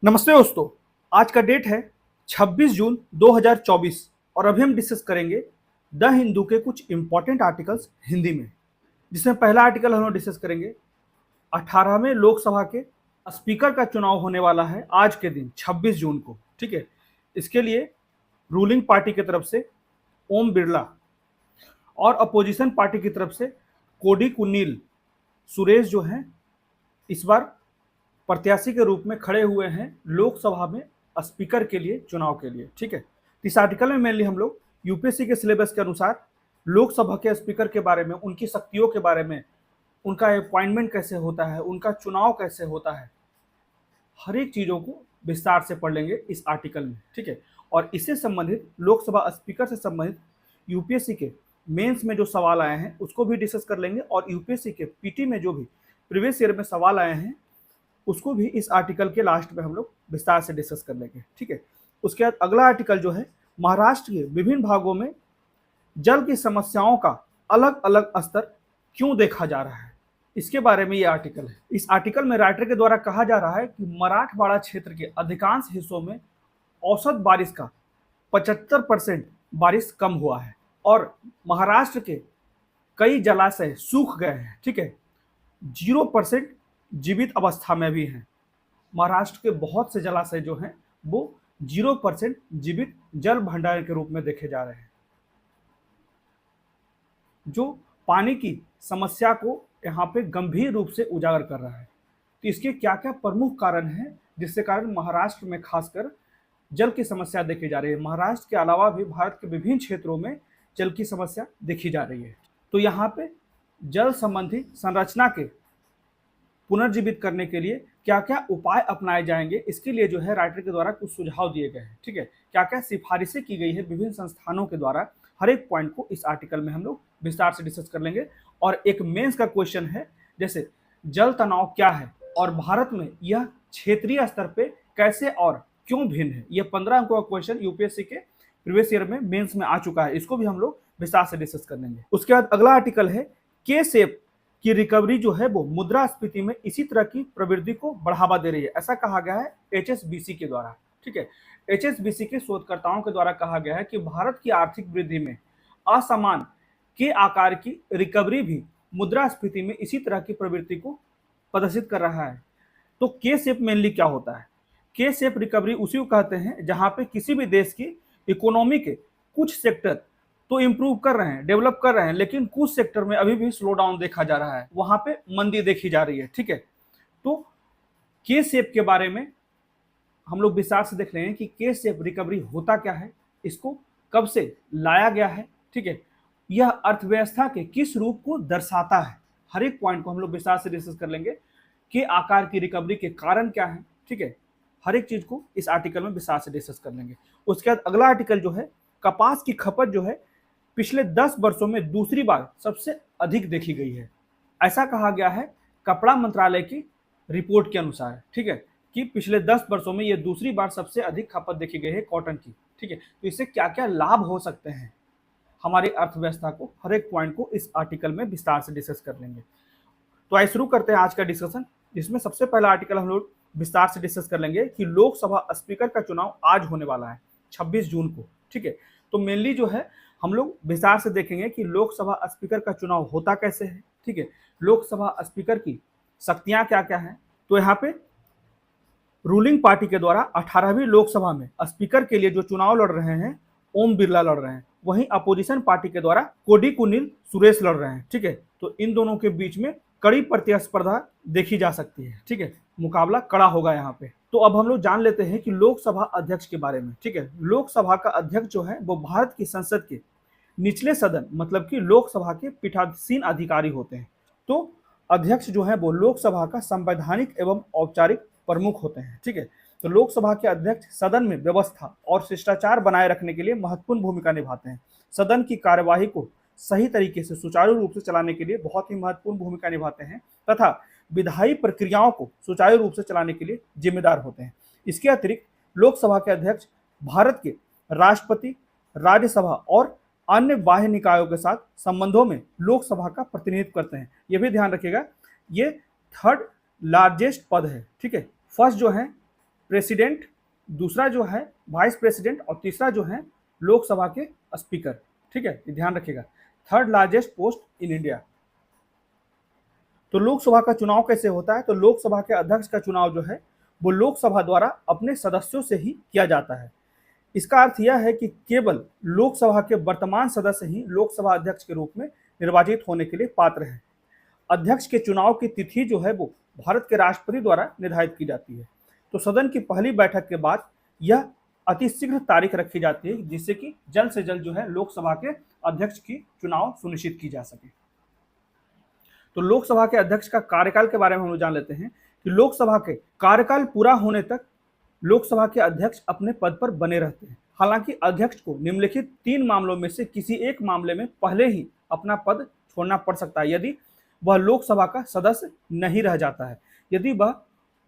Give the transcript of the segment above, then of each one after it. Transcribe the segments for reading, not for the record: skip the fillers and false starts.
नमस्ते दोस्तों। आज का डेट है 26 जून 2024 और अभी हम डिस्कस करेंगे द हिंदू के कुछ इंपॉर्टेंट आर्टिकल्स हिंदी में, जिसमें पहला आर्टिकल हम लोग डिस्कस करेंगे 18वें लोकसभा के स्पीकर का चुनाव होने वाला है आज के दिन 26 जून को। ठीक है, इसके लिए रूलिंग पार्टी की तरफ से ओम बिरला और अपोजिशन पार्टी की तरफ से कोडी कुन्नील सुरेश जो हैं इस बार प्रत्याशी के रूप में खड़े हुए हैं लोकसभा में स्पीकर के लिए चुनाव के लिए। ठीक है, इस आर्टिकल में मेनली हम लोग यूपीएससी के सिलेबस के अनुसार लोकसभा के स्पीकर के बारे में, उनकी शक्तियों के बारे में, उनका अपॉइंटमेंट कैसे होता है, उनका चुनाव कैसे होता है, हर एक चीज़ों को विस्तार से पढ़ लेंगे इस आर्टिकल में। ठीक है, और इससे संबंधित लोकसभा स्पीकर से संबंधित यूपीएससी के मेंस में जो सवाल आए हैं उसको भी डिस्कस कर लेंगे, और यूपीएससी के पीटी में जो भी प्रीवियस ईयर में सवाल आए हैं उसको भी इस आर्टिकल के लास्ट में हम लोग विस्तार से डिस्कस कर लेंगे। ठीक है, उसके बाद अगला आर्टिकल जो है महाराष्ट्र के विभिन्न भागों में जल की समस्याओं का अलग अलग स्तर क्यों देखा जा रहा है, इसके बारे में ये आर्टिकल है। इस आर्टिकल में राइटर के द्वारा कहा जा रहा है कि मराठवाड़ा क्षेत्र के अधिकांश हिस्सों में औसत बारिश का 75% बारिश कम हुआ है और महाराष्ट्र के कई जलाशय सूख गए हैं। ठीक है, 0% जीवित अवस्था में भी हैं। महाराष्ट्र के बहुत से जलाशय जो हैं वो 0% जीवित जल भंडार के रूप में देखे जा रहे हैं, जो पानी की समस्या को यहाँ पे गंभीर रूप से उजागर कर रहा है। तो इसके क्या क्या प्रमुख कारण हैं जिससे कारण महाराष्ट्र में खासकर जल की समस्या देखी जा रही है। महाराष्ट्र के अलावा भी भारत के विभिन्न क्षेत्रों में जल की समस्या देखी जा रही है। तो यहाँ पे जल संबंधी संरचना के पुनर्जीवित करने के लिए क्या क्या उपाय अपनाए जाएंगे, इसके लिए जो है राइटर के द्वारा कुछ सुझाव दिए गए हैं। ठीक है, क्या क्या सिफारिशें की गई है विभिन्न संस्थानों के द्वारा, हर एक पॉइंट को इस आर्टिकल में हम लोग विस्तार से डिस्कस कर लेंगे। और एक मेंस का क्वेश्चन है, जैसे जल तनाव क्या है और भारत में यह क्षेत्रीय स्तर पे कैसे और क्यों भिन्न है। यह 15 अंकों का क्वेश्चन यूपीएससी के प्रीवियस ईयर में मेंस में आ चुका है, इसको भी हम लोग विस्तार से डिस्कस कर लेंगे। उसके बाद अगला आर्टिकल है के सेप की रिकवरी जो है वो मुद्रास्फीति में इसी तरह की प्रवृत्ति को बढ़ावा दे रही है, ऐसा कहा गया है एचएसबीसी के द्वारा। ठीक है, एचएसबीसी के शोधकर्ताओं के द्वारा कहा गया है कि भारत की आर्थिक वृद्धि में असमान के आकार की रिकवरी भी मुद्रास्फीति में इसी तरह की प्रवृत्ति को प्रदर्शित कर रहा है। तो के शेप मेनली क्या होता है? के शेप रिकवरी उसी को कहते हैं जहां पे किसी भी देश की इकोनॉमी के कुछ सेक्टर तो इंप्रूव कर रहे हैं, डेवलप कर रहे हैं, लेकिन कुछ सेक्टर में अभी भी स्लो डाउन देखा जा रहा है, वहां पे मंदी देखी जा रही है। ठीक है, तो के शेप के बारे में हम लोग विस्तार से देख रहे हैं कि के शेप रिकवरी होता क्या है, इसको कब से लाया गया है। ठीक है, यह अर्थव्यवस्था के किस रूप को दर्शाता है, हर एक पॉइंट को हम लोग विस्तार से डिस्कस कर लेंगे कि आकार की रिकवरी के कारण क्या है। ठीक है, हर एक चीज को इस आर्टिकल में विस्तार से डिस्कस कर लेंगे। उसके बाद अगला आर्टिकल जो है कपास की खपत जो है पिछले 10 वर्षों में दूसरी बार सबसे अधिक देखी गई है, ऐसा कहा गया है कपड़ा मंत्रालय की रिपोर्ट के अनुसार। ठीक है, कि पिछले 10 वर्षों में यह दूसरी बार सबसे अधिक खपत देखी गई है कॉटन की। ठीक है, तो इससे क्या क्या लाभ हो सकते हैं हमारी अर्थव्यवस्था को, हर एक पॉइंट को इस आर्टिकल में विस्तार से डिस्कस कर लेंगे। तो आइए शुरू करते हैं आज का डिस्कशन, जिसमें सबसे पहला आर्टिकल हम लोग विस्तार से डिस्कस कर लेंगे कि लोकसभा स्पीकर का चुनाव आज होने वाला है 26 जून को। ठीक है, तो मेनली जो है हम लोग विस्तार से देखेंगे कि लोकसभा स्पीकर का चुनाव होता कैसे है। ठीक है, लोकसभा स्पीकर की शक्तियां क्या क्या हैं। तो यहाँ पे रूलिंग पार्टी के द्वारा 18वीं लोकसभा में स्पीकर के लिए जो चुनाव लड़ रहे हैं ओम बिरला लड़ रहे हैं, वहीं अपोजिशन पार्टी के द्वारा कोडी कुन्नील सुरेश लड़ रहे हैं। ठीक है, तो इन दोनों के बीच में कड़ी प्रतिस्पर्धा देखी जा सकती है। ठीक है, मुकाबला कड़ा होगा यहाँ पे। तो अब हम लोग जान लेते हैं कि लोकसभा अध्यक्ष के बारे में। ठीक है, लोकसभा का अध्यक्ष जो है वो भारत की संसद के निचले सदन मतलब कि लोकसभा के पीठासीन अधिकारी होते हैं। तो अध्यक्ष जो है वो लोकसभा का संवैधानिक एवं औपचारिक प्रमुख होते हैं। ठीक है, तो लोकसभा के अध्यक्ष सदन में व्यवस्था और शिष्टाचार बनाए रखने के लिए महत्वपूर्ण भूमिका निभाते हैं। सदन की कार्यवाही को सही तरीके से सुचारू रूप से चलाने के लिए बहुत ही महत्वपूर्ण भूमिका निभाते हैं तथा विधायी प्रक्रियाओं को सुचारू रूप से चलाने के लिए जिम्मेदार होते हैं। इसके अतिरिक्त लोकसभा के अध्यक्ष भारत के राष्ट्रपति, राज्यसभा और अन्य बाह्य निकायों के साथ संबंधों में लोकसभा का प्रतिनिधित्व करते हैं। यह भी ध्यान रखिएगा, ये थर्ड लार्जेस्ट पद है। ठीक है, फर्स्ट जो है प्रेसिडेंट, दूसरा जो है वाइस प्रेसिडेंट और तीसरा जो है लोकसभा के स्पीकर। ठीक है, ये ध्यान रखिएगा। Third largest post in India. तो लोकसभा का चुनाव कैसे होता है? तो लोकसभा के अध्यक्ष का चुनाव जो है वो लोकसभा द्वारा अपने सदस्यों से ही किया जाता है। इसका अर्थ यह है कि केवल लोकसभा के वर्तमान सदस्य ही लोकसभा अध्यक्ष के रूप में निर्वाचित होने के लिए पात्र हैं। अध्यक्ष के चुनाव की तिथि जो है वो भारत के राष्ट्रपति द्वारा निर्धारित की जाती है। तो सदन की पहली बैठक के बाद यह अतिशीघ्र तारीख रखी जाती है जिससे कि जल्द से जल्द जो है लोकसभा के अध्यक्ष की चुनाव सुनिश्चित की जा सके। तो लोकसभा के अध्यक्ष का कार्यकाल के बारे में हम लोग जान लेते हैं कि लोकसभा के कार्यकाल पूरा होने तक लोकसभा के अध्यक्ष अपने पद पर बने रहते हैं। हालांकि अध्यक्ष को निम्नलिखित 3 मामलों में से किसी एक मामले में पहले ही अपना पद छोड़ना पड़ सकता है यदि वह लोकसभा का सदस्य नहीं रह जाता है, यदि वह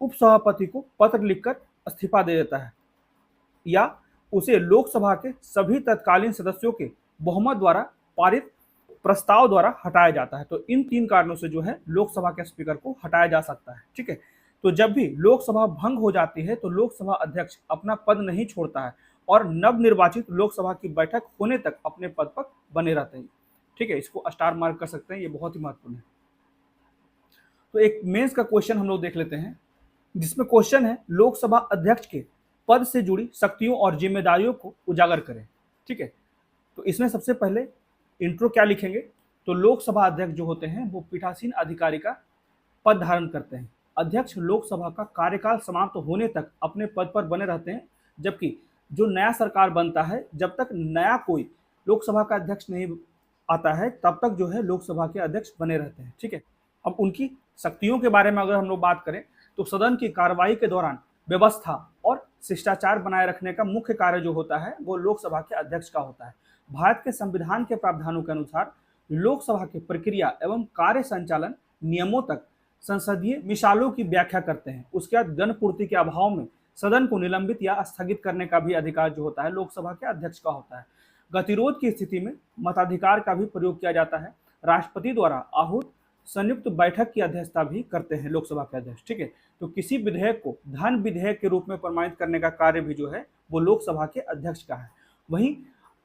उपसभापति को पत्र लिखकर इस्तीफा दे देता है या उसे लोकसभा के सभी तत्कालीन सदस्यों के बहुमत द्वारा पारित प्रस्ताव द्वारा हटाया जाता है। तो इन 3 कारणों से जो है लोकसभा के स्पीकर को हटाया जा सकता है। ठीक है, तो जब भी लोकसभा भंग हो जाती है तो लोकसभा अध्यक्ष अपना पद नहीं छोड़ता है और नवनिर्वाचित लोकसभा की बैठक होने तक अपने पद पर बने रहते हैं। ठीक है, इसको स्टार मार्क कर सकते हैं, ये बहुत ही महत्वपूर्ण है। तो एक मेंस का क्वेश्चन हम लोग देख लेते हैं जिसमें क्वेश्चन है लोकसभा अध्यक्ष के पद से जुड़ी शक्तियों और जिम्मेदारियों को उजागर करें। ठीक है, तो इसमें सबसे पहले इंट्रो क्या लिखेंगे? तो लोकसभा अध्यक्ष जो होते हैं वो पीठासीन अधिकारी का पद धारण करते हैं। अध्यक्ष लोकसभा का कार्यकाल समाप्त होने तक अपने पद पर बने रहते हैं, जबकि जो नया सरकार बनता है जब तक नया कोई लोकसभा का अध्यक्ष नहीं आता है तब तक जो है लोकसभा के अध्यक्ष बने रहते हैं। ठीक है, अब उनकी शक्तियों के बारे में अगर हम लोग बात करें तो सदन की कार्रवाई के दौरान व्यवस्था और शिष्टाचार बनाए रखने का मुख्य कार्य जो होता है वो लोकसभा के अध्यक्ष का होता है। भारत के संविधान के प्रावधानों के अनुसार लोकसभा की प्रक्रिया एवं कार्य संचालन नियमों तक संसदीय मिसालों की व्याख्या करते हैं। उसके बाद जनपूर्ति के अभाव में सदन को निलंबित या स्थगित करने का भी अधिकार जो होता है लोकसभा के अध्यक्ष का होता है। गतिरोध की स्थिति में मताधिकार का भी प्रयोग किया जाता है। राष्ट्रपति द्वारा आहूत संयुक्त बैठक की अध्यक्षता भी करते हैं लोकसभा के अध्यक्ष। ठीक है, तो किसी विधेयक को धन विधेयक के रूप में प्रमाणित करने का कार्य भी जो है वो लोकसभा के अध्यक्ष का है। वहीं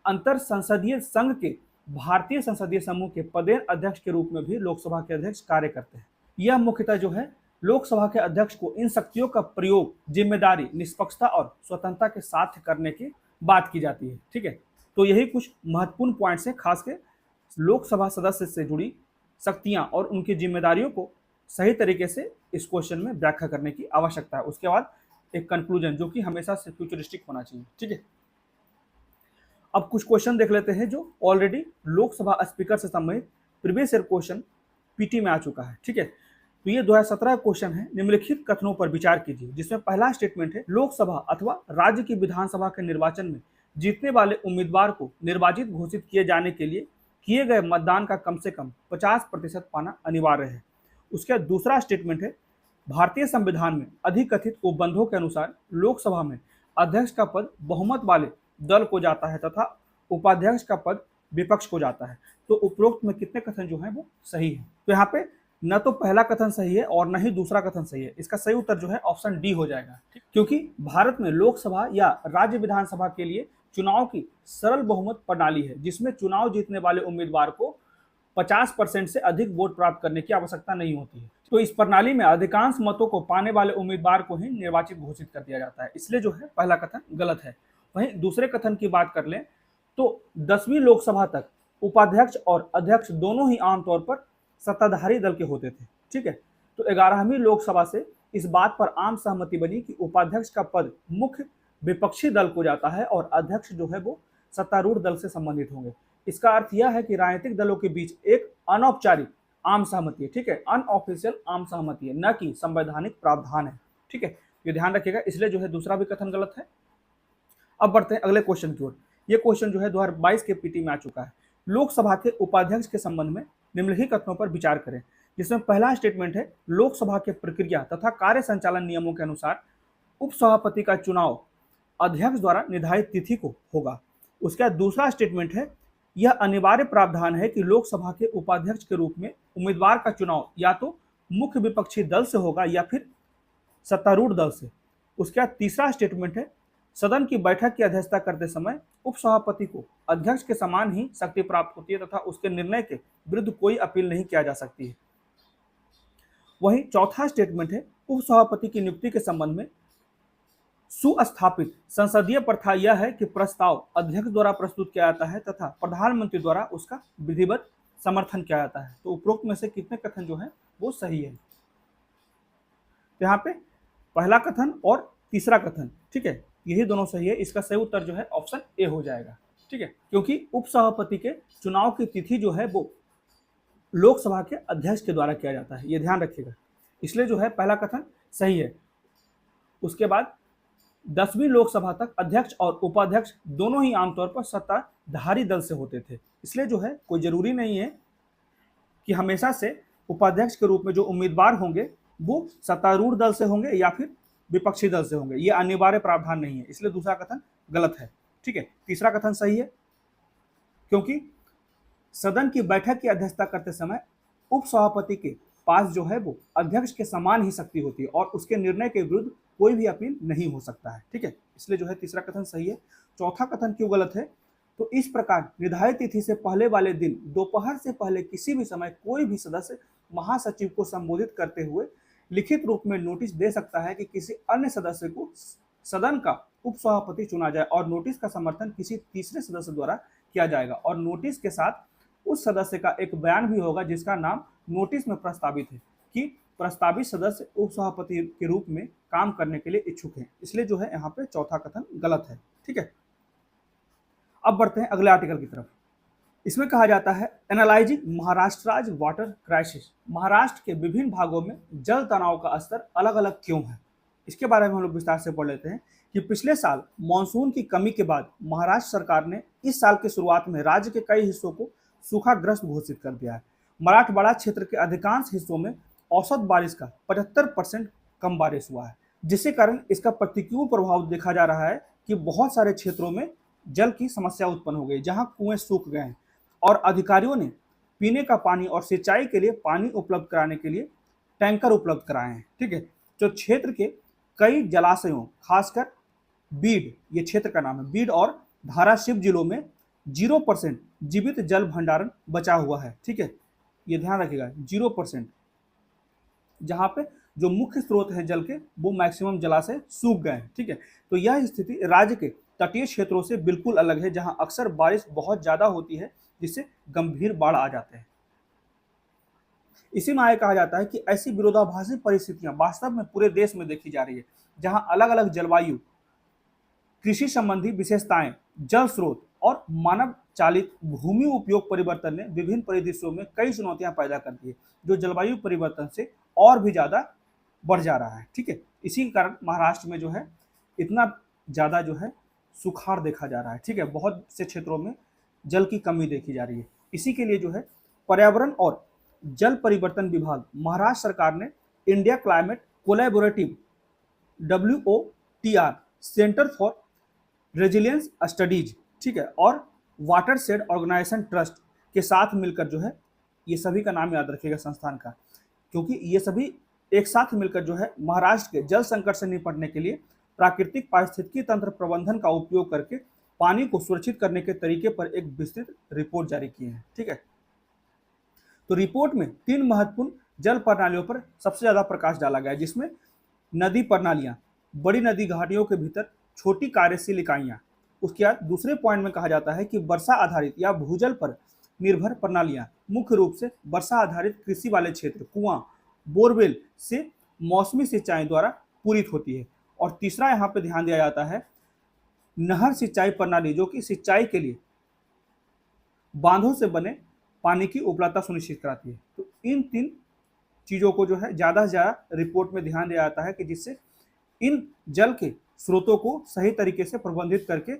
अंतर संसदीय संघ के भारतीय संसदीय समूह के पदेन अध्यक्ष के रूप में भी लोकसभा के अध्यक्ष कार्य करते हैं। यह मुख्यतः जो है लोकसभा के अध्यक्ष को इन शक्तियों का प्रयोग जिम्मेदारी, निष्पक्षता और स्वतंत्रता के साथ करने की बात की जाती है। ठीक है, तो यही कुछ महत्वपूर्ण पॉइंट्स हैं, खासकर लोकसभा सदस्य से जुड़ी शक्तियां और उनकी जिम्मेदारियों को सही तरीके से इस क्वेश्चन में व्याख्या करने की आवश्यकता है। उसके बाद एक कंक्लूजन जो कि हमेशा से फ्यूचरिस्टिक होना चाहिए। ठीक है, अब कुछ क्वेश्चन देख लेते हैं जो ऑलरेडी लोकसभा स्पीकर से संबंधित प्रीवियस ईयर क्वेश्चन पीटी में आ चुका है। ठीक है, तो ये 2017 क्वेश्चन है। निम्नलिखित कथनों पर विचार कीजिए, जिसमें पहला स्टेटमेंट है लोकसभा अथवा राज्य की विधानसभा के निर्वाचन में जीतने वाले उम्मीदवार को निर्वाचित घोषित किए जाने के लिए किए गए मतदान का कम से कम 50% पाना अनिवार्य है। उसका दूसरा स्टेटमेंट है भारतीय संविधान में अधिकथित उपबंधों के अनुसार लोकसभा में अध्यक्ष का पद बहुमत वाले दल को जाता है तथा उपाध्यक्ष का पद विपक्ष को जाता है। तो उपरोक्त में कितने कथन जो है वो सही है? तो यहाँ पे न तो पहला कथन सही है और न ही दूसरा कथन सही है। इसका सही उत्तर जो है ऑप्शन डी हो जाएगा, क्योंकि भारत में लोकसभा या राज्य विधानसभा के लिए चुनाव की सरल बहुमत प्रणाली है जिसमें चुनाव जीतने वाले उम्मीदवार को 50% से अधिक वोट प्राप्त करने की आवश्यकता नहीं होती है। तो इस प्रणाली में अधिकांश मतों को पाने वाले उम्मीदवार को ही निर्वाचित घोषित कर दिया जाता है, इसलिए जो है पहला कथन गलत है। वहीं दूसरे कथन की बात कर लें तो 10वीं लोकसभा तक उपाध्यक्ष और अध्यक्ष दोनों ही आमतौर पर सत्ताधारी दल के होते थे। ठीक है, तो 11वीं लोकसभा से इस बात पर आम सहमति बनी कि उपाध्यक्ष का पद मुख्य विपक्षी दल को जाता है और अध्यक्ष जो है वो सत्तारूढ़ दल से संबंधित होंगे। इसका अर्थ यह है कि राजनीतिक दलों के बीच एक अनौपचारिक आम सहमति है। ठीक है, अनऑफिशियल आम सहमति है, न कि संवैधानिक प्रावधान है। ठीक है, ये ध्यान रखिएगा, इसलिए जो है दूसरा भी कथन गलत है। अब बढ़ते हैं अगले क्वेश्चन की ओर। ये क्वेश्चन जो है 2022 के पीटी में आ चुका है। लोकसभा के उपाध्यक्ष के संबंध में निम्नलिखित कथनों पर विचार करें, जिसमें पहला स्टेटमेंट है लोकसभा के प्रक्रिया तथा कार्य संचालन नियमों के अनुसार उपसभापति का चुनाव अध्यक्ष द्वारा निर्धारित तिथि को होगा। उसका दूसरा स्टेटमेंट है यह अनिवार्य प्रावधान है कि लोकसभा के उपाध्यक्ष के रूप में उम्मीदवार का चुनाव या तो मुख्य विपक्षी दल से होगा या फिर सत्तारूढ़ दल से। उसके बाद तीसरा स्टेटमेंट है, सदन की बैठक की अध्यक्षता करते समय उपसभापति को अध्यक्ष के समान ही शक्ति प्राप्त होती है तथा उसके निर्णय के विरुद्ध कोई अपील नहीं किया जा सकती है। वहीं चौथा स्टेटमेंट है, उपसभापति की नियुक्ति के संबंध में सुस्थापित संसदीय प्रथा यह है कि प्रस्ताव अध्यक्ष द्वारा प्रस्तुत किया जाता है तथा प्रधानमंत्री द्वारा उसका विधिवत समर्थन किया जाता है। तो उपरोक्त में से कितने कथन जो है वो सही है? तो यहाँ पे पहला कथन और तीसरा कथन, ठीक है, यही दोनों सही है। इसका सही उत्तर जो है ऑप्शन ए हो जाएगा, ठीक है, क्योंकि उपसभापति के चुनाव की तिथि जो है वो लोकसभा के अध्यक्ष के द्वारा किया जाता है, ये ध्यान रखिएगा। इसलिए जो है पहला कथन सही है। उसके बाद 10वीं लोकसभा तक अध्यक्ष और उपाध्यक्ष दोनों ही आमतौर पर सत्ताधारी दल से होते थे, इसलिए जो है कोई जरूरी नहीं है कि हमेशा से उपाध्यक्ष के रूप में जो उम्मीदवार होंगे वो सत्तारूढ़ दल से होंगे या फिर विपक्षी दल से होंगे, ये अनिवार्य प्रावधान नहीं है, इसलिए दूसरा कथन गलत है, ठीक है। तीसरा कथन सही है, क्योंकि सदन की बैठक की अध्यक्षता करते समय उपसभापति के पास जो है वो अध्यक्ष के समान ही शक्ति होती है और उसके निर्णय के विरुद्ध कोई भी अपील नहीं हो सकता है, ठीक है, इसलिए जो है तीसरा कथन सही है। चौथा कथन क्यों गलत है? तो इस प्रकार निर्धारित तिथि से पहले वाले दिन दोपहर से पहले किसी भी समय कोई भी सदस्य महासचिव को संबोधित करते हुए लिखित रूप में नोटिस दे सकता है कि किसी अन्य सदस्य को सदन का उपसभापति चुना जाए और नोटिस का समर्थन किसी तीसरे सदस्य द्वारा किया जाएगा और नोटिस के साथ उस सदस्य का एक बयान भी होगा जिसका नाम नोटिस में प्रस्तावित है कि प्रस्तावित सदस्य उपसभापति के रूप में काम करने के लिए इच्छुक हैं, इसलिए जो है यहाँ पे चौथा कथन गलत है, ठीक है। अब बढ़ते हैं अगले आर्टिकल की तरफ। इसमें कहा जाता है analysing Maharashtra water crisis, Maharashtra के विभिन्न भागों में जल तनाव का स्तर अलग अलग क्यों है, इसके बारे में हम लोग विस्तार से पढ़ लेते हैं कि पिछले साल मानसून की कमी के बाद महाराष्ट्र सरकार ने इस साल के शुरुआत में राज्य के कई हिस्सों को सूखाग्रस्त घोषित कर दिया है। मराठवाड़ा क्षेत्र के अधिकांश हिस्सों में औसत बारिश का 75% कम बारिश हुआ है, जिसके कारण इसका प्रतिकूल प्रभाव देखा जा रहा है कि बहुत सारे क्षेत्रों में जल की समस्या उत्पन्न हो गई, जहां कुएं सूख गए हैं और अधिकारियों ने पीने का पानी और सिंचाई के लिए पानी उपलब्ध कराने के लिए टैंकर उपलब्ध कराए हैं, ठीक है। जो क्षेत्र के कई जलाशयों, खासकर बीड, ये क्षेत्र का नाम है, बीड और धाराशिव जिलों में 0% जीवित जल भंडारण बचा हुआ है, ठीक है, ये ध्यान रखिएगा 0%, जहां पे जो मुख्य स्रोत है जल के वो मैक्सिमम जलाशय सूख गए हैं, ठीक है। तो यह स्थिति राज्य के तटीय क्षेत्रों से बिल्कुल अलग है, जहां अक्सर बारिश बहुत ज्यादा होती है जिससे गंभीर बाढ़ आ जाते हैं। इसी में आगे कहा जाता है कि ऐसी विरोधाभासी परिस्थितियां वास्तव में पूरे देश में देखी जा रही है, जहां अलग अलग जलवायु, कृषि संबंधी विशेषताएं, जल स्रोत और मानव चालित भूमि उपयोग परिवर्तन ने विभिन्न परिदृश्यों में कई चुनौतियां पैदा कर दी है, जो जलवायु परिवर्तन से और भी ज्यादा बढ़ जा रहा है, ठीक है। इसी के कारण महाराष्ट्र में जो है इतना ज्यादा जो है सुखाड़ देखा जा रहा है, ठीक है, बहुत से क्षेत्रों में जल की कमी देखी जा रही है। इसी के लिए जो है पर्यावरण और जल परिवर्तन विभाग महाराष्ट्र सरकार ने India climate collaborative WOTR centre for resilience studies, ठीक है, और वाटरशेड ऑर्गेनाइजेशन ट्रस्ट के साथ मिलकर जो है, ये सभी का नाम याद रखिएगा संस्थान का, क्योंकि ये सभी एक साथ मिलकर जो है महाराष्ट्र के जल संकट से निपटने के लिए प्राकृतिक पारिस्थितिकी तंत्र प्रबंधन का उपयोग करके पानी को सुरक्षित करने के तरीके पर एक विस्तृत रिपोर्ट जारी की है, ठीक है। तो रिपोर्ट में 3 महत्वपूर्ण जल प्रणालियों पर सबसे ज्यादा प्रकाश डाला गया है, जिसमें नदी प्रणालियां, बड़ी नदी घाटियों के भीतर छोटी कार्यशील इकाइयां, उसके बाद दूसरे पॉइंट में कहा जाता है कि वर्षा आधारित या भूजल पर निर्भर प्रणालियां, मुख्य रूप से वर्षा आधारित कृषि वाले क्षेत्र, कुआं, बोरवेल से मौसमी सिंचाई द्वारा पूरित होती है। और तीसरा यहाँ पे ध्यान दिया जाता है नहर सिंचाई प्रणाली, जो कि सिंचाई के लिए बांधों से बने पानी की उपलब्धता सुनिश्चित कराती है। तो इन 3 चीजों को जो है ज्यादा से ज्यादा रिपोर्ट में ध्यान दिया जाता है कि जिससे इन जल के स्रोतों को सही तरीके से प्रबंधित करके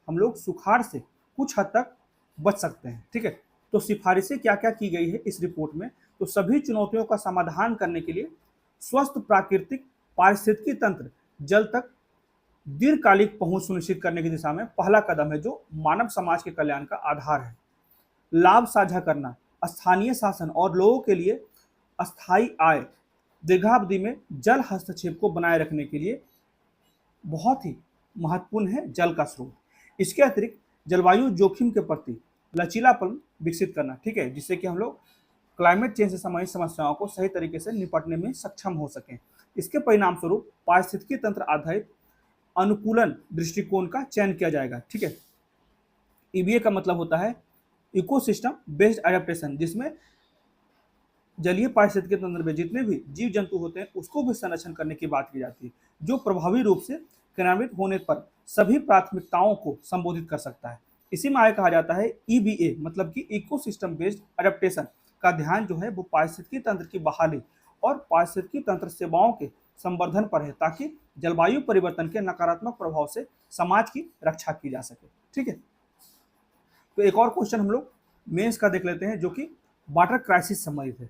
हम लोग सुखाड़ से कुछ हद तक बच सकते हैं, ठीक है। तो सिफारिशें क्या क्या की गई है इस रिपोर्ट में? तो सभी चुनौतियों का समाधान करने के लिए स्वस्थ प्राकृतिक पारिस्थितिकी तंत्र जल तक दीर्घकालिक पहुंच सुनिश्चित करने की दिशा में पहला कदम है, जो मानव समाज के कल्याण का आधार है। लाभ साझा करना, स्थानीय शासन और लोगों के लिए अस्थायी आय, दीर्घावधि में जल हस्तक्षेप को बनाए रखने के लिए बहुत ही महत्वपूर्ण है जल का स्रोत। इसके अतिरिक्त जलवायु जोखिम के प्रति लचीलापन विकसित करना, ठीक है, जिससे कि हम लोग क्लाइमेट चेंज से संबंधित समस्याओं को सही तरीके से निपटने में सक्षम हो सकें। इसके परिणाम स्वरूप पारिस्थितिकी तंत्र आधारित अनुकूलन दृष्टिकोण का चयन किया जाएगा, ठीक है। ईबीए का मतलब होता है इकोसिस्टम बेस्ड एडेप्टेशन, जिसमें जलीय पारिस्थितिकी तंत्र में जितने भी जीव जंतु होते हैं उसको भी संरक्षण करने की बात की जाती है, जो प्रभावी रूप से क्रियान्वित होने पर सभी प्राथमिकताओं को संबोधित कर सकता है। इसी में आगे कहा जाता है ईबीए मतलब कि इकोसिस्टम बेस्ड एडेप्टेशन का ध्यान जो है वो पारिस्थितिकी तंत्र की बहाली और पारिस्थितिकी तंत्र सेवाओं के संवर्धन पर है, ताकि जलवायु परिवर्तन के नकारात्मक प्रभाव से समाज की रक्षा की जा सके, ठीक है। तो एक और क्वेश्चन हम लोग मेंस का देख लेते हैं, जो कि वाटर क्राइसिस संबंधित है।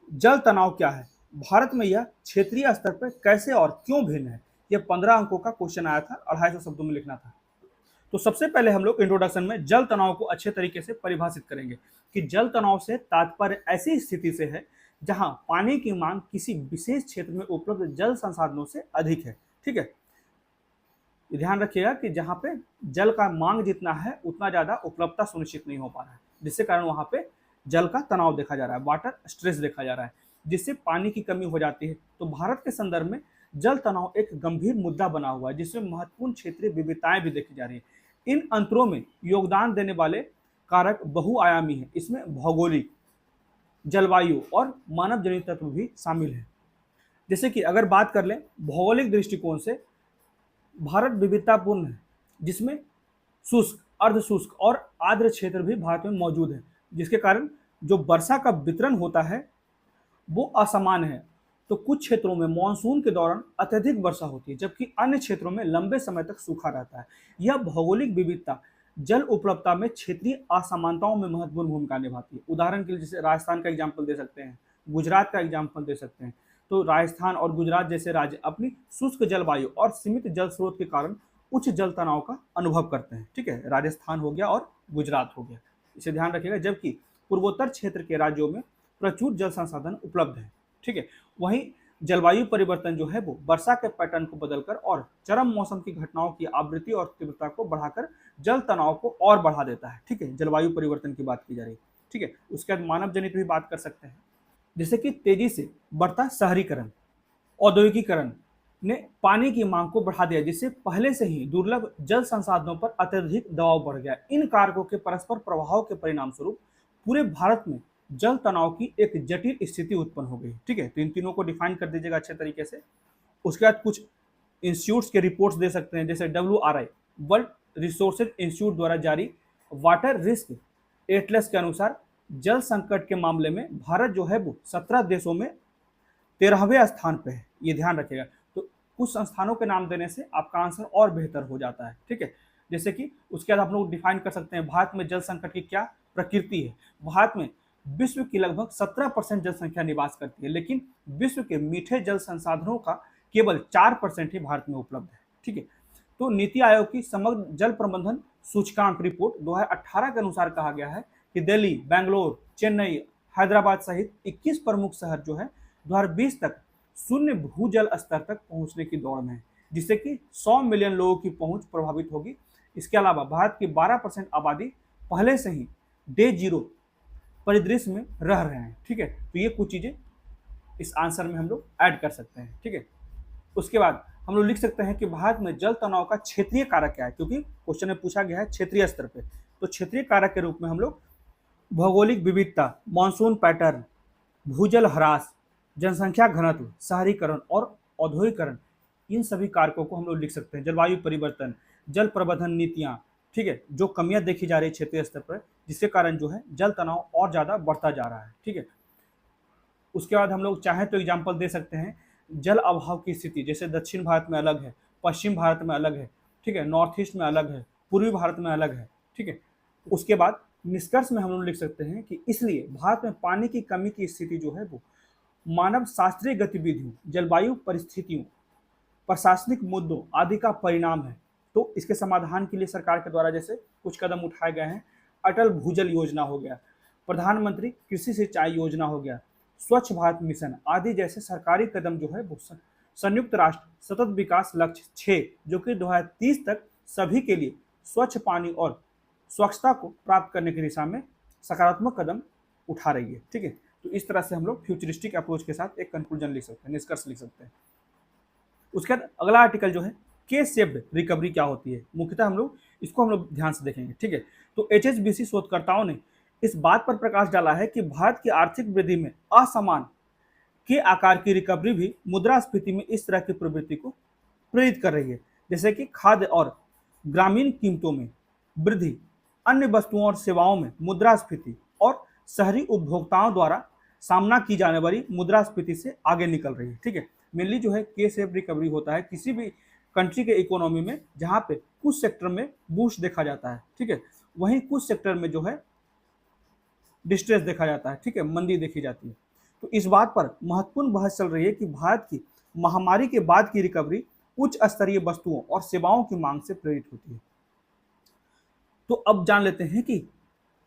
जल तनाव क्या है, भारत में यह क्षेत्रीय स्तर पर कैसे और क्यों भिन्न है। यह 15 अंकों का क्वेश्चन आया था, 250 शब्दों में लिखना था। तो सबसे पहले हम लोग इंट्रोडक्शन में जल तनाव को अच्छे तरीके से परिभाषित करेंगे कि जल तनाव से तात्पर्य ऐसी स्थिति से है जहां पानी की मांग किसी विशेष क्षेत्र में उपलब्ध जल संसाधनों से अधिक है, ठीक है। ध्यान रखिएगा कि जहां पे जल का मांग जितना है उतना ज्यादा उपलब्धता सुनिश्चित नहीं हो पा रहा है, जिससे कारण वहां पे जल का तनाव देखा जा रहा है, वाटर स्ट्रेस देखा जा रहा है, जिससे पानी की कमी हो जाती है। तो भारत के संदर्भ में जल तनाव एक गंभीर मुद्दा बना हुआ है, जिसमें महत्वपूर्ण क्षेत्रीय विविधताएं भी देखी जा रही है। इन अंतरों में योगदान देने वाले कारक बहुआयामी है। इसमें भौगोलिक, जलवायु और मानव जनित तत्व भी शामिल है। जैसे कि अगर बात कर लें भौगोलिक दृष्टिकोण से, भारत विविधतापूर्ण है, जिसमें शुष्क, अर्ध शुष्क और आर्द्र क्षेत्र भी भारत में मौजूद है, जिसके कारण जो वर्षा का वितरण होता है वो असमान है। तो कुछ क्षेत्रों में मानसून के दौरान अत्यधिक वर्षा होती है, जबकि अन्य क्षेत्रों में लंबे समय तक सूखा रहता है। यह भौगोलिक विविधता जल उपलब्धता में क्षेत्रीय असमानताओं में महत्वपूर्ण भूमिका निभाती है। उदाहरण के लिए जैसे राजस्थान का एग्जाम्पल दे सकते हैं, गुजरात का एग्जाम्पल दे सकते हैं। तो राजस्थान और गुजरात जैसे राज्य अपनी शुष्क जलवायु और सीमित जल स्रोत के कारण उच्च जल तनाव का अनुभव करते हैं, ठीक है। राजस्थान हो गया और गुजरात हो गया, इसे ध्यान रखिएगा। जबकि पूर्वोत्तर क्षेत्र के राज्यों में प्रचुर जल संसाधन उपलब्ध है, ठीक है। वहीं जलवायु परिवर्तन जो है वो वर्षा के पैटर्न को बदलकर और चरम मौसम की घटनाओं की आवृत्ति और तीव्रता को बढ़ाकर जल तनाव को और बढ़ा देता है, ठीक है। जलवायु परिवर्तन की बात की जा रही है, ठीक है। उसके बाद मानव जनित भी बात कर सकते हैं, जैसे कि तेजी से बढ़ता शहरीकरण, औद्योगिकीकरण ने पानी की मांग को बढ़ा दिया, जिससे पहले से ही दुर्लभ जल संसाधनों पर अत्यधिक दबाव बढ़ गया। इन कारकों के परस्पर प्रभाव के परिणाम स्वरूप पूरे भारत में जल तनाव की एक जटिल स्थिति उत्पन्न हो गई, ठीक है। तो इन तीनों को डिफाइन कर दीजिएगा अच्छे तरीके से। उसके बाद कुछ इंस्टीट्यूट्स के रिपोर्ट्स दे सकते हैं, जैसे WRI वर्ल्ड रिसोर्सेज इंस्टीट्यूट द्वारा जारी वाटर रिस्क एटलस के अनुसार जल संकट के मामले में भारत जो है वो 17 देशों में 13वें स्थान पे है, ये ध्यान रखिएगा। तो कुछ संस्थानों के नाम देने से आपका आंसर और बेहतर हो जाता है, ठीक है। जैसे कि उसके बाद आप लोग डिफाइन कर सकते हैं भारत में जल संकट की क्या प्रकृति है। भारत में विश्व की लगभग 17% जनसंख्या निवास करती है, लेकिन विश्व के मीठे जल संसाधनों का केवल 4% ही भारत में उपलब्ध है, ठीक है। तो नीति आयोग की समग्र जल प्रबंधन सूचकांक रिपोर्ट 2018 के अनुसार कहा गया है कि दिल्ली, बेंगलोर, चेन्नई, हैदराबाद सहित 21 प्रमुख शहर जो है 2020 तक शून्य भूजल स्तर तक पहुंचने की दौड़ में है, जिससे कि 100 मिलियन लोगों की पहुंच प्रभावित होगी। इसके अलावा भारत की 12% आबादी पहले से ही डे जीरो परिदृश्य में रह रहे हैं, ठीक है। तो ये कुछ चीजें इस आंसर में हम लोग ऐड कर सकते हैं, ठीक है। उसके बाद हम लोग लिख सकते हैं कि भारत में जल तनाव का क्षेत्रीय कारक क्या है, क्योंकि क्वेश्चन में पूछा गया है क्षेत्रीय स्तर पे। तो क्षेत्रीय कारक के रूप में हम लोग भौगोलिक विविधता, मानसून पैटर्न, भूजल ह्रास, जनसंख्या घनत्व, शहरीकरण और औद्योगिकरण, इन सभी कारकों को हम लोग लिख सकते हैं। जलवायु परिवर्तन, जल प्रबंधन नीतियाँ, ठीक है, जो कमियां देखी जा रही है क्षेत्रीय स्तर पर, जिसके कारण जो है जल तनाव और ज़्यादा बढ़ता जा रहा है, ठीक है। उसके बाद हम लोग चाहें तो एग्जाम्पल दे सकते हैं जल अभाव की स्थिति, जैसे दक्षिण भारत में अलग है, पश्चिम भारत में अलग है, ठीक है, नॉर्थ ईस्ट में अलग है, पूर्वी भारत में अलग है, ठीक है। उसके बाद निष्कर्ष में हम लोग लिख सकते हैं कि इसलिए भारत में पानी की कमी की स्थिति जो है वो मानव शास्त्रीय गतिविधियों, जलवायु परिस्थितियों, प्रशासनिक मुद्दों आदि का परिणाम है। तो इसके समाधान के लिए सरकार के द्वारा जैसे कुछ कदम उठाए गए हैं, अटल भूजल योजना हो गया, प्रधानमंत्री कृषि सिंचाई योजना हो गया, स्वच्छ भारत मिशन आदि जैसे सरकारी कदम जो है वो संयुक्त राष्ट्र सतत विकास लक्ष्य 6 जो कि 2030 तक सभी के लिए स्वच्छ पानी और स्वच्छता को प्राप्त करने की दिशा में सकारात्मक कदम उठा रही है। ठीक है, तो इस तरह से हम लोग फ्यूचरिस्टिक अप्रोच के साथ एक कंक्लूजन लिख सकते हैं, निष्कर्ष लिख सकते हैं। उसके बाद अगला आर्टिकल जो है के शेप्ड रिकवरी क्या होती है, मुख्यतः हम लोग ध्यान से देखेंगे। ठीक है, तो एचएसबीसी शोधकर्ताओं ने इस बात पर प्रकाश डाला है कि भारत की आर्थिक वृद्धि में असमान के आकार की रिकवरी भी मुद्रास्फीति में इस तरह की प्रवृत्ति को प्रेरित कर रही है, जैसे कि खाद्य और ग्रामीण कीमतों में वृद्धि, अन्य वस्तुओं और सेवाओं में मुद्रास्फीति और शहरी उपभोक्ताओं द्वारा सामना की जाने वाली मुद्रास्फीति से आगे निकल रही है। ठीक है, मेनली जो है के शेप रिकवरी होता है किसी भी कंट्री के इकोनॉमी में जहां पे कुछ सेक्टर में बूस्ट देखा जाता है। ठीक है, वहीं कुछ सेक्टर में जो है डिस्ट्रेस देखा जाता है। ठीक है, मंदी देखी जाती है। तो इस बात पर महत्वपूर्ण बहस चल रही है कि भारत की महामारी के बाद की रिकवरी उच्च स्तरीय वस्तुओं और सेवाओं की मांग से प्रेरित होती है। तो अब जान लेते हैं कि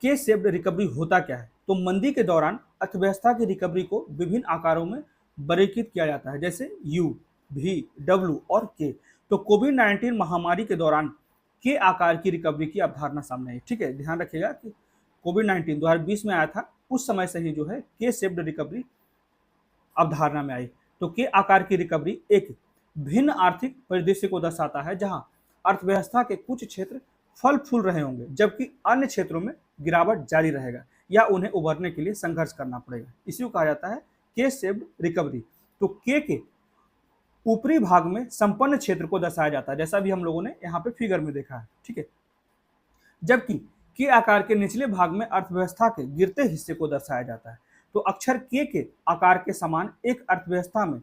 के शेप्ड रिकवरी होता क्या है। तो मंदी के दौरान अर्थव्यवस्था की रिकवरी को विभिन्न आकारों में वर्गीकृत किया जाता है, जैसे यू, भी, डब्ल्यू और के। तो कोविड-19 महामारी के दौरान के आकार की रिकवरी की अवधारणा सामने आई। ठीक है, ध्यान रखिएगा कि कोविड-19 2020 में आया था, उस समय से ही जो है के शेप्ड रिकवरी अवधारणा में आई। तो के आकार की रिकवरी एक भिन्न आर्थिक परिदृश्य को दर्शाता है जहां अर्थव्यवस्था के कुछ क्षेत्र फल फूल रहे होंगे जबकि अन्य क्षेत्रों में गिरावट जारी रहेगा या उन्हें उभरने के लिए संघर्ष करना पड़ेगा। इसी को कहा जाता है के शेप्ड रिकवरी। तो के ऊपरी भाग में संपन्न क्षेत्र को दर्शाया जाता है, जैसा भी हम लोगों ने यहाँ पे फिगर में देखा है। ठीक है, जबकि के आकार के निचले भाग में अर्थव्यवस्था के गिरते हिस्से को दर्शाया जाता है। तो अक्षर के आकार के समान एक अर्थव्यवस्था में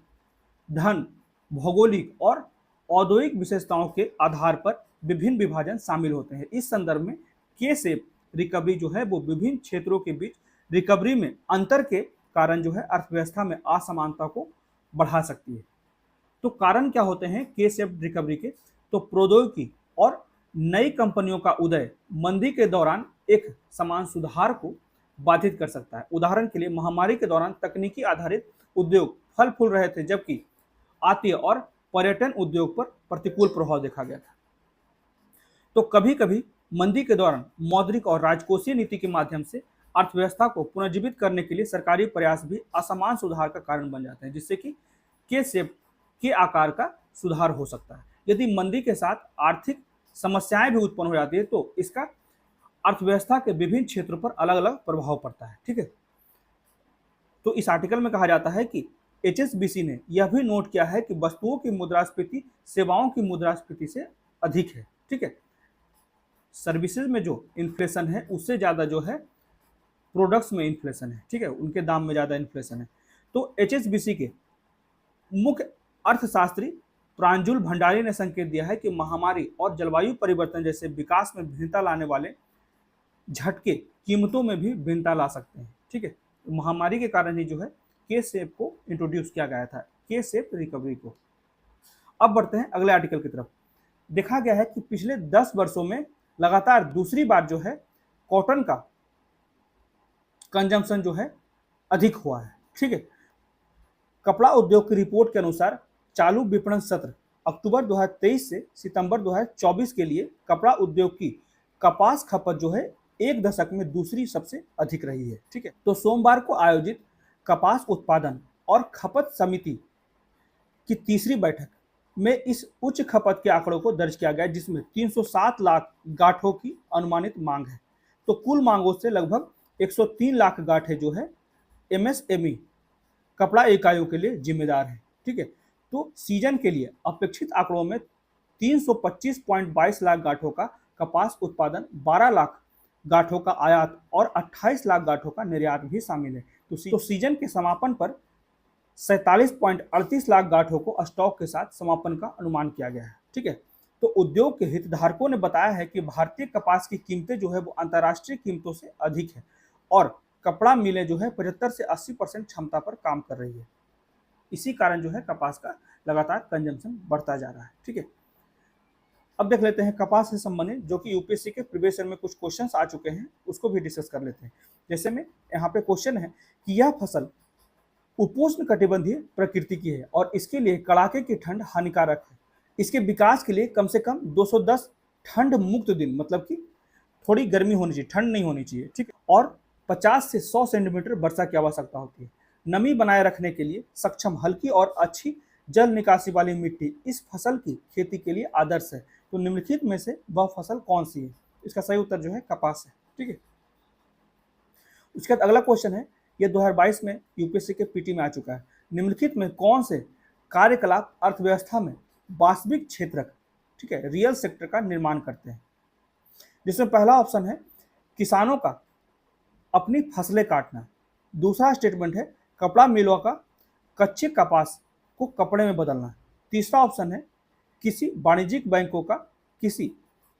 धन, भौगोलिक और औद्योगिक विशेषताओं के आधार पर विभिन्न विभाजन शामिल होते हैं। इस संदर्भ में के शेप रिकवरी जो है वो विभिन्न क्षेत्रों के बीच रिकवरी में अंतर के कारण जो है अर्थव्यवस्था में असमानता को बढ़ा सकती है। तो कारण क्या होते हैं के शेप रिकवरी के? तो प्रौद्योगिकी और नई कंपनियों का उदय मंदी के दौरान एक समान सुधार को बाधित कर सकता है। उदाहरण के लिए महामारी के दौरान तकनीकी आधारित उद्योग फल फूल रहे थे जबकि आतिथ्य और पर्यटन उद्योग पर प्रतिकूल प्रभाव देखा गया था। तो कभी कभी मंदी के दौरान मौद्रिक और राजकोषीय नीति के माध्यम से अर्थव्यवस्था को पुनर्जीवित करने के लिए सरकारी प्रयास भी असमान सुधार का कारण बन जाते हैं, जिससे कि के शेप के आकार का सुधार हो सकता है। यदि मंदी के साथ आर्थिक समस्याएं भी उत्पन्न हो जाती है तो इसका अर्थव्यवस्था के विभिन्न क्षेत्रों पर अलग अलग प्रभाव पड़ता है। ठीक है, तो इस आर्टिकल में कहा जाता है कि एचएसबीसी ने यह भी नोट किया है कि वस्तुओं की मुद्रास्फीति सेवाओं की मुद्रास्फीति से अधिक है। ठीक है, सर्विसेज में जो इन्फ्लेशन है उससे ज़्यादा जो है प्रोडक्ट्स में इन्फ्लेशन है। ठीक है, उनके दाम में ज़्यादा इन्फ्लेशन है। तो एचएसबीसी के मुख्य अर्थशास्त्री प्रांजुल भंडारी ने संकेत दिया है कि महामारी और जलवायु परिवर्तन जैसे विकास में भिन्नता लाने वाले झटके कीमतों में भी भिन्नता ला सकते हैं। ठीक है, तो महामारी के कारण ही जो है के शेप को इंट्रोड्यूस किया गया था, के शेप रिकवरी को। अब बढ़ते हैं अगले आर्टिकल की तरफ। देखा गया है कि पिछले 10 वर्षों में लगातार दूसरी बार जो है कॉटन का कंजम्पशन जो है अधिक हुआ है। ठीक है, कपड़ा उद्योग की रिपोर्ट के अनुसार चालू विपणन सत्र अक्टूबर 2023 से सितंबर 2024 के लिए कपड़ा उद्योग की कपास खपत जो है एक दशक में दूसरी सबसे अधिक रही है। ठीक है, तो सोमवार को आयोजित कपास उत्पादन और खपत समिति की तीसरी बैठक में इस उच्च खपत के आंकड़ों को दर्ज किया गया, जिसमें 307 लाख गांठों की अनुमानित मांग है। तो कुल मांगों से लगभग 103 लाख गांठें जो है एमएसएमई कपड़ा इकाइयों के लिए जिम्मेदार है। ठीक है, तो सीजन के लिए अपेक्षित आंकड़ों में 325.22 लाख गांठों का कपास उत्पादन, 12 लाख गांठों का आयात और 28 लाख गांठों का निर्यात भी शामिल है। तो सीजन के समापन पर 47.38 लाख गांठों को स्टॉक के साथ समापन का अनुमान किया गया है। ठीक है, तो उद्योग के हितधारकों ने बताया है कि भारतीय कपास की कीमतें जो है वो अंतर्राष्ट्रीय कीमतों से अधिक है और कपड़ा मिलें जो है 75 से 80% क्षमता पर काम कर रही है। इसी कारण जो है कपास का लगातार कंजम्पशन बढ़ता जा रहा है। ठीक है, अब देख लेते हैं कपास से संबंधित जो कि यूपीएससी के प्रीवियस ईयर में कुछ क्वेश्चंस आ चुके हैं, उसको भी डिस्कस कर लेते हैं। जैसे में यहाँ पे क्वेश्चन है कि यह फसल उपोष्ण कटिबंधीय प्रकृति की है और इसके लिए कड़ाके की ठंड हानिकारक है। इसके विकास के लिए कम से कम 210 ठंड मुक्त दिन, मतलब कि थोड़ी गर्मी होनी चाहिए, ठंड नहीं होनी चाहिए, ठीक है, और 50 से 100 सेंटीमीटर वर्षा की आवश्यकता होती है। नमी बनाए रखने के लिए सक्षम हल्की और अच्छी जल निकासी वाली मिट्टी इस फसल की खेती के लिए आदर्श है। तो निम्नलिखित में से वह फसल कौन सी है? इसका सही उत्तर जो है कपास है, ठीक है। उसके बाद अगला क्वेश्चन है, ये 2022 में यूपीएससी के पीटी में आ चुका है। निम्नलिखित में कौन से कार्यकलाप अर्थव्यवस्था में वास्तविक क्षेत्रक, ठीक है, रियल सेक्टर का निर्माण करते हैं? जिसमें पहला ऑप्शन है किसानों का अपनी फसलें काटना, दूसरा स्टेटमेंट है कपड़ा मिलों का कच्चे कपास को कपड़े में बदलना, तीसरा ऑप्शन है किसी वाणिज्यिक बैंकों का किसी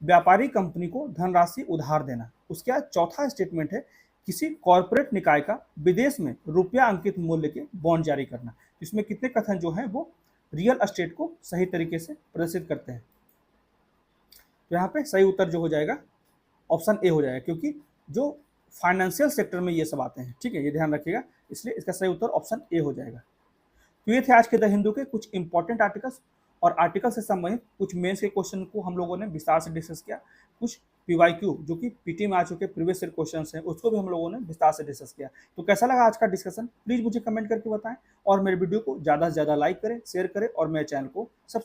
व्यापारी कंपनी को धनराशि उधार देना, उसके बाद चौथा स्टेटमेंट है किसी कॉरपोरेट निकाय का विदेश में रुपया अंकित मूल्य के बॉन्ड जारी करना। इसमें कितने कथन जो हैं वो रियल एस्टेट को सही तरीके से प्रदर्शित करते हैं। तो यहाँ पे सही उत्तर जो हो जाएगा ऑप्शन ए हो जाएगा, क्योंकि जो फाइनेंशियल सेक्टर में ये सब आते हैं, ठीक है, ये ध्यान रखिएगा, इसलिए इसका सही उत्तर ऑप्शन ए हो जाएगा। तो ये थे आज के द हिंदू के कुछ इंपॉर्टेंट आर्टिकल्स, और आर्टिकल से संबंधित कुछ मेंस के क्वेश्चन को हम लोगों ने विस्तार से डिस्कस किया। कुछ पीवाईक्यू जो कि पीटी में आ चुके प्रीवियस ईयर क्वेश्चन हैं उसको भी हम लोगों ने विस्तार से डिस्कस किया। तो कैसा लगा आज का डिस्कशन, प्लीज़ मुझे कमेंट करके बताएं, और मेरे वीडियो को ज़्यादा से ज़्यादा लाइक करें, शेयर करें, और मेरे चैनल को सब्सक्राइब